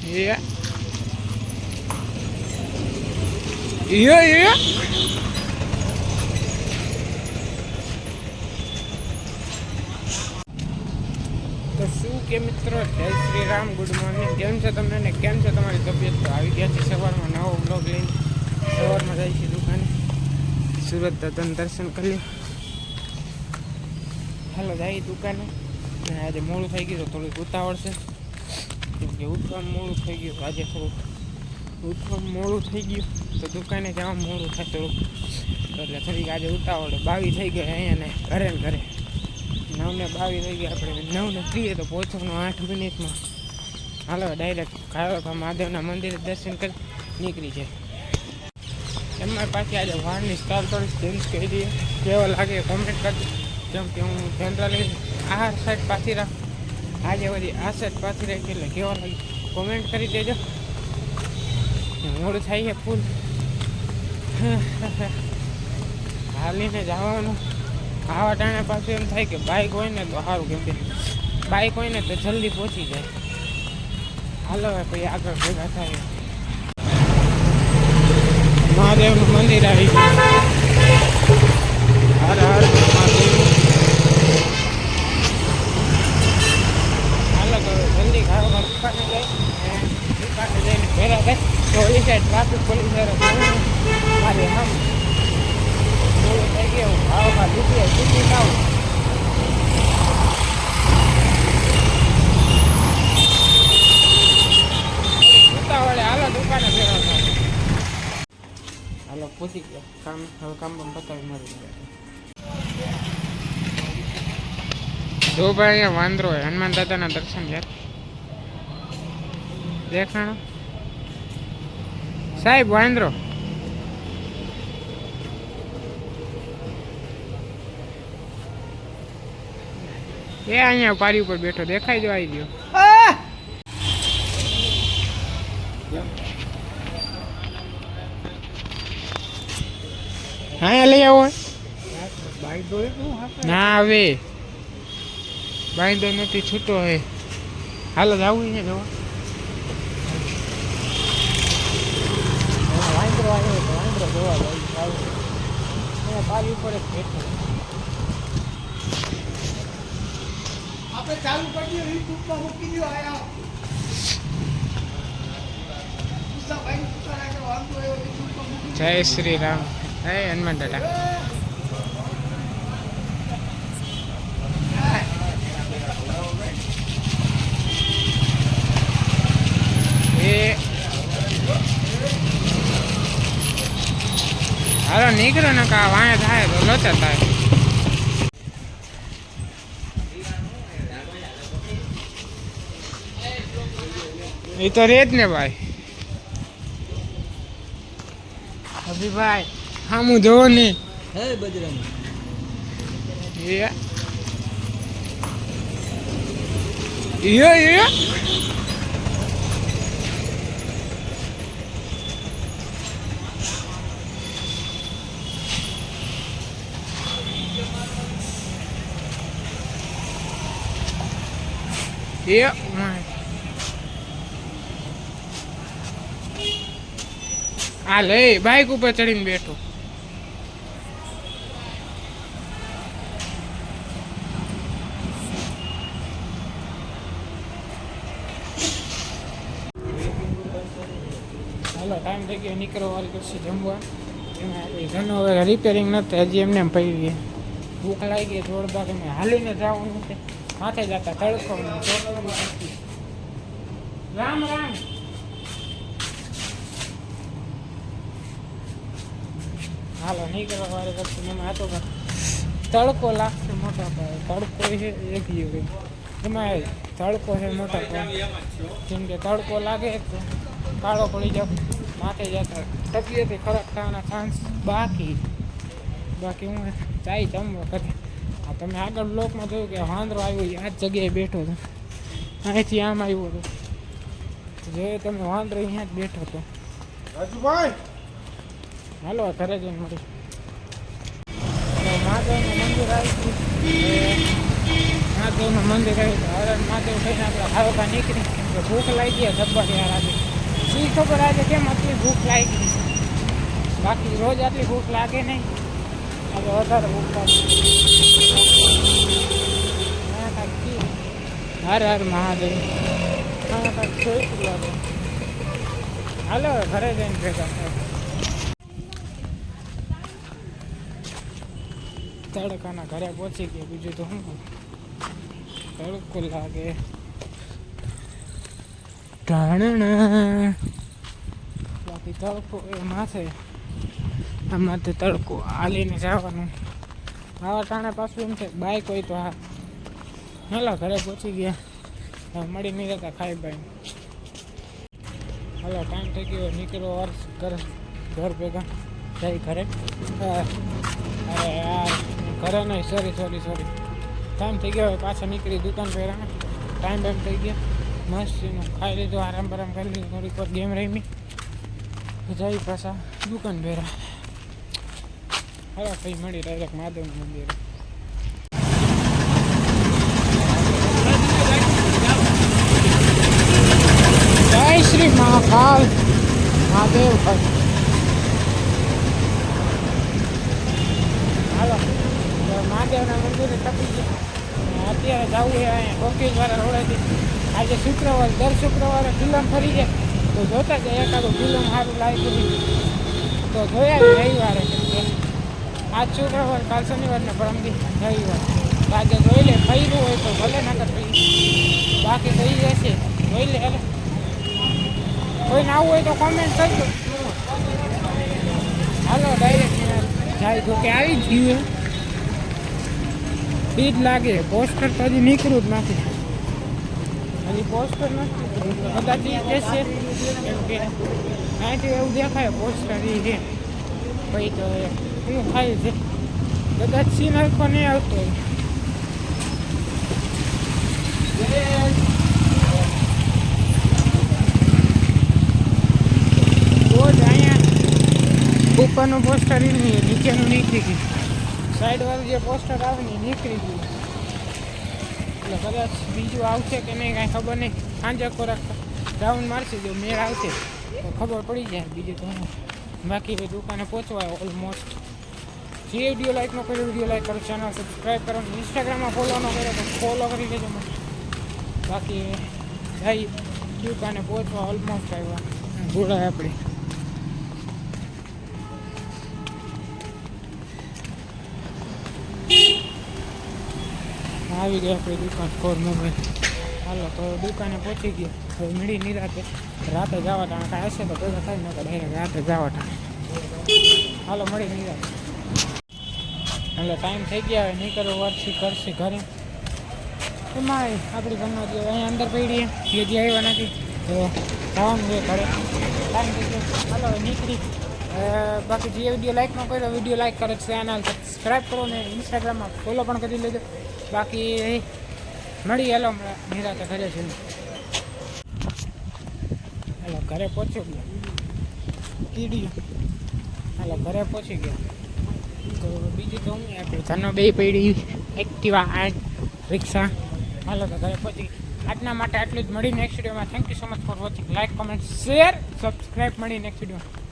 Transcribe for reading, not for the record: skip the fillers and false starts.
Yeah. Yeah. તો શું કે મિત્રો, જય શ્રી રામ, ગુડ મોર્નિંગ. કેમ છે તમને ને કેમ છે તમારી તબિયત? તો આવી ગયા છે સવારમાં નવો બ્લોગ લઈને. સવારમાં જાય છે દુકાને, સુરત દાદાનું દર્શન કરી. હાલો જાય દુકાને. આજે મોડું થઈ ગયું તો થોડુંક ઉતાવળ છે, કેમ કે ઉઠવાનું મોડું થઈ ગયું. આજે થોડુંક ઉઠવાનું મોડું થઈ ગયું તો દુકાને જવામાં મોડું થાય થોડુંક, એટલે થોડીક આજે ઉતાવળ. 22 થઈ ગઈ અહીંયા ને ઘરે 9:22 થઈ ગયા. આપણે 9:30 તો પહોંચવાનું 8 મિનિટમાં. હાલો ડાયરેક્ટ કાળકા મહાદેવના મંદિરે દર્શન કરી નીકળી જાય. એમાં પાછી આજે વાળની સ્ટાઇલ થોડી ચેન્જ કરી દઈએ. કેવો લાગે કોમેન્ટ કરજો. કેમ કે હું જનરલી આ સાઈડ પાછી રાખું, આજે બધી આ સાઈડ પાછી રાખી, એટલે કેવો લાગે કોમેન્ટ કરી દેજો. મોડું થાય છે ફૂલ, હાલીને જવાનું. આવા ટાણે પાછું એમ થાય કે બાઇક હોય ને તો સારું, કેમ કે બાઇક હોય ને તો જલ્દી પહોંચી જાય. હાલો પછી આગળ ભેગા થાય. મહાદેવનું મંદિર આવી ગયું. હર હર મહાદેવ. હાલો તો જલ્દી ખાવા દુકાને જઈને ભેગા થાય. તો ઓલી સાઈડ ટ્રાફિક પોલીસ મારી આમ મોડું થઈ ગયું. ખાવામાં દૂધી ખાવું. ઉતાવળે હાલો દુકાને ભેગા થાય. હાલો પૂછી ગયા કામ. હવે કામ બતાવી મળી ગયા. જો ભાઈ અહીંયા વાંદરો હોય. હનુમાન દાદાના દર્શન યાર દેખાણો સાહેબ. વાંદરો એ અહીંયા પારી ઉપર બેઠો દેખાઈ જો. આવી ગયો. હા લઈ આવો. ના હવે બાંધો નથી, છૂટો હે. હાલો જવું ને જોવા. વાંદરો આવ્યો તો વાંદરો જોવા જાય. પારી ઉપર જ બેઠો. આપણે ચાલુ કરી દઈએ. યુટ્યુબમાં મૂકી દો. આયા જય શ્રી રામ. હે હનુમાન દાદા. હાલો નીકળો ને કા વાયા થાય તો લોચા થાય. એ તો રેજ ને ભાઈ. અભિભાઈ હા હું જોવો ને. હે બજરંગ. આ લે બાઈક ઉપર ચડીને બેઠો. હાલો ટાઈમ થઈ ગયો નીકળવા વાળી કરશે જમવા. એમાં આપણે ઘરનું હવે રિપેરિંગ નથી, હજી એમને એમ પડી ગઈ. ભૂખ લાગી ગઈ જોરદાર. એમ હાલીને જવાનું છે. માથે જતા તડકો. રામ રામ. હાલો નીકળવા વાળી કરશે. એમાં હતો તડકો લાગશે મોટા પાયે. તડકો છે એક એમાં તડકો છે મોટા પાયે. જેમ કે તડકો લાગે તો કાળો પડી જાય. માથે જતા તબિયત ખરાબ થવાના ચાન્સ બાકી હું ચાઈ જમવા કરી. તમે આગળ બ્લોકમાં જોયું કે વાંદરો આવ્યો આ જ જગ્યાએ બેઠો હતો. અહીંથી આમ આવ્યો હતો. જોયું તમે વાંદરો અહીંયા જ બેઠો હતો. રાજુભાઈ હાલો ઘરે જઈને મળી. મહાદેવનું મંદિર આવી ગયું. મહાદેવનું મંદિર આવ્યું. હવે મહાદેવ થઈને આપણે હારોકા નીકળી. કે ભૂખ લાગી ગયા જબ્બર યાર આજે શી ખબર આજે કેમ આટલી ભૂખ લાગી બાકી રોજ આટલી ભૂખ લાગે નહીં આજે વધારે ભૂખ લાગે હર હર મહાદેવ હા કાંઈક જોઈતું લાગે હાલો ઘરે જઈને ભેગા તડકાના ઘરે પહોંચી ગયા બીજું તો શું તડકો લાગે બાકી તડકો એ માથે આમાંથી તડકો હાલીને જવાનું આવા ટાણે પાછું એમ છે બાઈક હોય તો હા હાલો ઘરે પહોંચી ગયા મળી નહીં રહેતા ખાઈ ભાઈ હાલો ટાઈમ થઈ ગયો નીકળો વર્ષ ઘર ભેગા જઈ ઘરે અરે યાર ઘરે નહીં સોરી ટાઈમ થઈ ગયો પાછા નીકળી દુકાન પહેરા ટાઈમ થઈ ગયા મસ્તીનું ખાઈ લીધું આરામ કરી લીધું થોડીક વાર ગેમ રમી જઈ પાછા દુકાન પહેરા હવે કંઈ મળી ડાયરેક્ટ મહાદેવનું મંદિર જય શ્રી મહાકાલ મહાદેવ હાલો મહાદેવના મંદિરે ટપી ગયા અત્યારે જવું છે અહીંયા ટોકીજવાળા રોડેથી આજે શુક્રવાર દર શુક્રવારે ફિલ્મ ફરી જાય તો જોતા જાય એકાદું ફિલ્મ સારું લાગ્યું તો જોયા રવિવારે આજ શુક્રવાર કાલ શનિવાર ને પરમદી રવિવાર આજે જોઈ લે ફર્યું હોય તો ભલે નકર ફરી બાકી થઈ જશે જોઈ લે એટલે કોઈને આવું હોય તો કોમેન્ટ કરજો હાલો ડાયરેક્ટ જાય તો કે આવી જ ગયું એ જ લાગે પોસ્ટર તો હજી નીકળ્યું જ નથી હજી પોસ્ટર નથી કદાચ એ જશે એમ કે અહીંથી એવું દેખાય પોસ્ટર એ છે પછી તો શું થાય છે કદાચ સીન હરખો નહીં આવતો રોજ અહીંયા ઉપરનું પોસ્ટર એ નહીં નીચેનું નીકળી ગયું સાઈડવાળું જે પોસ્ટર આવે ને નીકળી ગયું એટલે કદાચ બીજું આવશે કે નહીં કાંઈ ખબર નહીં સાંજે ખોરાક રાઉન્ડ મારશે જો મેળ આવશે તો ખબર પડી જાય બીજું તો બાકી ભાઈ દુકાને પહોંચવા ઓલમોસ્ટ જે વિડીયો લાઈક ન કર્યો વિડીયો લાઈક કરો ચેનલ સબસ્ક્રાઈબ કરો ઇન્સ્ટાગ્રામમાં ફોલો ન કર્યો તો ફોલો કરી દેજો મને બાકી ભાઈ દુકાને પહોંચવા ઓલમોસ્ટ આવ્યા જોડાય આપણે આવી ગયા આપણી દુકાન ફોર મોબાઈલ હાલો તો દુકાને પહોંચી ગયા હવે મળી નિરાતે રાતે જવા ટાણે કાંઈ હશે તો ભેગા થાય ને ડાયરેક્ટ રાતે જવા ટાણે હાલો મળી નિરાતે એટલે ટાઈમ થઈ ગયા હવે નીકળો વર્ષી કરશે ઘરે એમાં આપણી ગમત અહીંયા અંદર પડી હજી આવ્યા નથી તો જવાનું છે ઘરે ટાઈમ થઈ ગયો હાલો હવે નીકળી બાકી જે વિડીયો લાઈક ન કર્યો વિડીયો લાઈક કરો ચેનલ સબસ્ક્રાઈબ કરો ને ઇન્સ્ટાગ્રામમાં ફોલો પણ કરી લેજો બાકી મળી હાલો હમણાં નિરાતે ઘરે છે હાલો ઘરે પહોંચ્યો ગયા કીડી હાલો ઘરે પહોંચી ગયા તો બીજું તો હું આપણે ધનો બે પડી એક્ટિવા રિક્ષા હાલો તો ઘરે પહોંચી આજના માટે આટલું જ મળી નેક્સ્ટ વિડીયોમાં thank you so much for watching like comment share subscribe મળી નેક્સ્ટ વિડીયોમાં